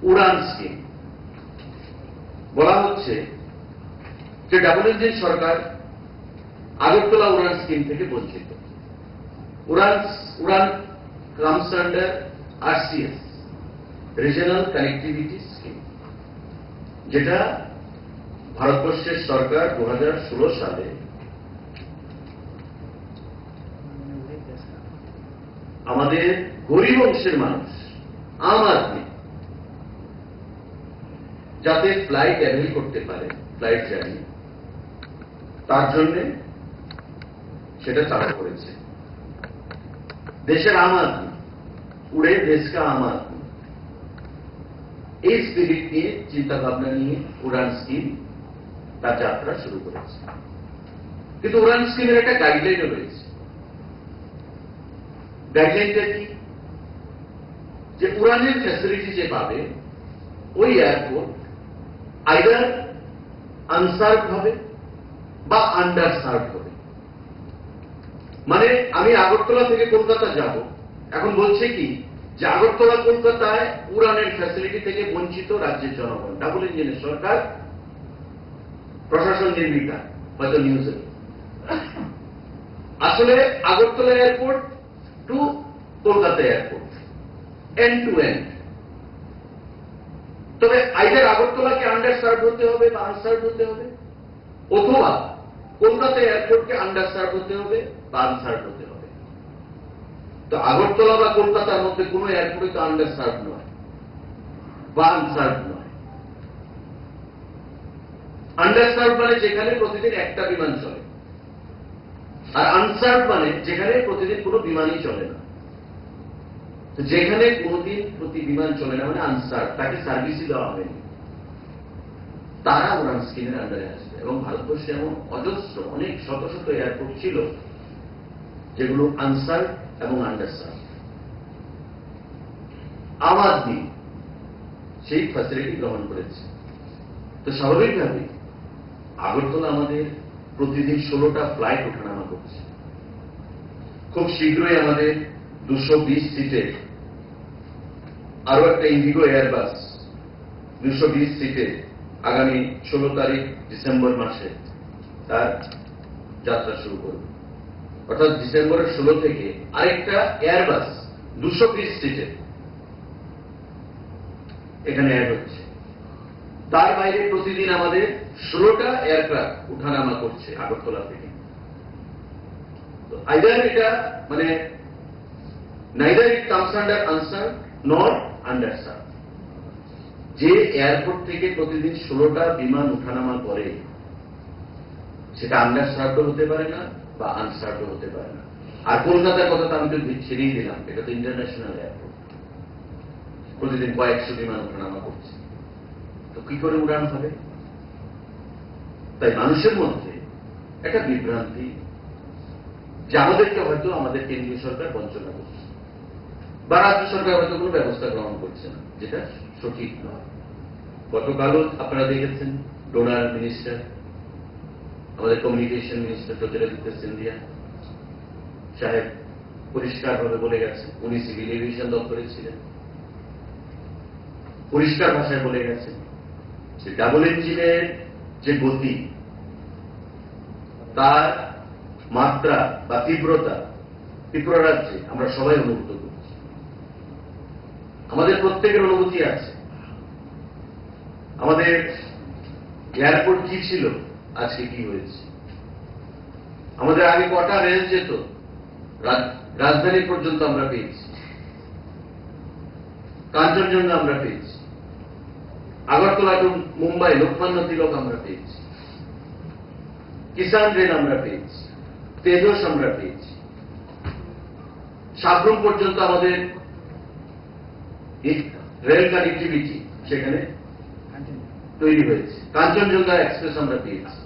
উড়ান scheme বলা হচ্ছে যে ডাবল ইঞ্জিন সরকার আগরতলা উড়ান স্কিম থেকে বঞ্চিত। Udan comes under RCS, regional connectivity scheme, যেটা ভারতবর্ষের সরকার 2016 সালে আমাদের গরিব অংশের মানুষ, আম আদমি যাতে ফ্লাইট অ্যাভেল করতে পারে, ফ্লাইট জার্নি, তার জন্য সেটা চালু করেছে। দেশের আম আদমি, উড়ে দেশকা আম আদমি, এই স্পিরিট নিয়ে, চিন্তা ভাবনা নিয়ে উড়ান স্কিম তার যাত্রা শুরু করেছে। কিন্তু উড়ান স্কিমের একটা গাইডলাইনও রয়েছে। গাইডলাইনটা কি? যে উড়ানের ফ্যাসিলিটি যে পাবে ওই এয়ারপোর্ট আইদার আনসার্ভ হবে বা আন্ডার সার্ভ হবে। মানে আমি আগরতলা থেকে কলকাতা যাব, এখন বলছে কি যে আগরতলা কলকাতায় উড়ানের ফ্যাসিলিটি থেকে বঞ্চিত রাজ্যের জনগণ। ডাবল ইঞ্জিনের সরকার, প্রশাসন নির্বিকার, হয়তো নিউজে। আসলে Agartala airport to Kolkata airport, end to end. তবে আইদার আগরতলাকে আন্ডার সার্ভ হতে হবে বা আনসার্ভ হতে হবে, অথবা কলকাতা এয়ারপোর্টকে আন্ডার সার্ভ হতে হবে বা আনসার্ভ হতে হবে। তো আগরতলা বা কলকাতার মধ্যে কোন এয়ারপোর্টে তো আন্ডার সার্ভ নয় বা আনসার্ভ নয়। আন্ডার সার্ভ মানে যেখানে প্রতিদিন একটা বিমান চলে, আর আনসার্ভ মানে যেখানে প্রতিদিন কোনো বিমানই চলে না। যেখানে কোনদিন প্রতি বিমান চলে না মানে আনসার্ভ, তাকে সার্ভিসই দেওয়া হয়নি, তারা উড়ান স্কিমের আন্ডারে আসবে। এবং ভারতবর্ষে এমন অজস্র অনেক শত শত এয়ারপোর্ট ছিল যেগুলো আনসার্ভ এবং আন্ডারসার্ভ। আম আদমি সেই ফ্যাসিলিটি গ্রহণ করেছে। তো স্বাভাবিকভাবে আগরতলা আমাদের প্রতিদিন 16টা ফ্লাইট ওঠানামা করছে। খুব শীঘ্রই আমাদের 220 সিটের আরো একটা ইন্ডিগো এয়ারবাস 220 সিটের আগামী 16 তারিখ ডিসেম্বর মাসে তার যাত্রা শুরু করবে। অর্থাৎ ডিসেম্বরের 16 থেকে আরেকটা এয়ারবাস 220 সিটের এখানে অ্যাড হচ্ছে। তার বাইরে প্রতিদিন আমাদের 16টা এয়ারক্রাফট উঠানামা করছে আগরতলা থেকে। আইদার এটা মানে নাইদার ইট কামস আন্ডার আনসার্ভ নর আন্ডার সার্ভ। যে এয়ারপোর্ট থেকে প্রতিদিন 16টা বিমান উঠানামা করে সেটা আন্ডার সার্ভও হতে পারে না বা আনসার্ভও হতে পারে না। আর কলকাতার কথা তো আমি তো ছেড়েই দিলাম, এটা তো ইন্টারন্যাশনাল এয়ারপোর্ট, প্রতিদিন কয়েকশো বিমান ওঠানামা করছে। তো কি করে উড়ান হবে? তাই মানুষের মধ্যে একটা বিভ্রান্তি, যে আমাদেরকে হয়তো আমাদের কেন্দ্রীয় সরকার বঞ্চনা করছে বা রাজ্য সরকার হয়তো কোনো ব্যবস্থা গ্রহণ করছে না, যেটা সঠিক নয়। গতকালও আপনারা দেখেছেন ডোনার মিনিস্টার, আমাদের কমিউনিকেশন মিনিস্টার জ্যোতিরাদিত্য সিন্ধিয়া সাহেব পরিষ্কারভাবে বলে গেছেন, উনি সিভিল এভিয়েশন দপ্তরে ছিলেন, পরিষ্কার ভাষায় বলে গেছেন যে ডাবল ইঞ্জিনের যে গতি, তার মাত্রা বা তীব্রতা ত্রিপুরা রাজ্যে আমরা সবাই অনুভূত করছি। আমাদের প্রত্যেকের অনুভূতি আছে। আমাদের এয়ারপোর্ট কি ছিল, আজকে কি হয়েছে। আমাদের আগে কটা রেল যেত, রাজধানী পর্যন্ত আমরা পেয়েছি, কাঞ্চনজঙ্ঘা আমরা পেয়েছি, আগরতলা টু মুম্বাই লোকমান্য তিলক আমরা পেয়েছি, কিষান রেল আমরা পেয়েছি, তেজস আমরা পেয়েছি, সাবরুম পর্যন্ত আমাদের রেল কানেক্টিভিটি সেখানে তৈরি হয়েছে, কাঞ্চনজঙ্ঘা এক্সপ্রেস আমরা পেয়েছি।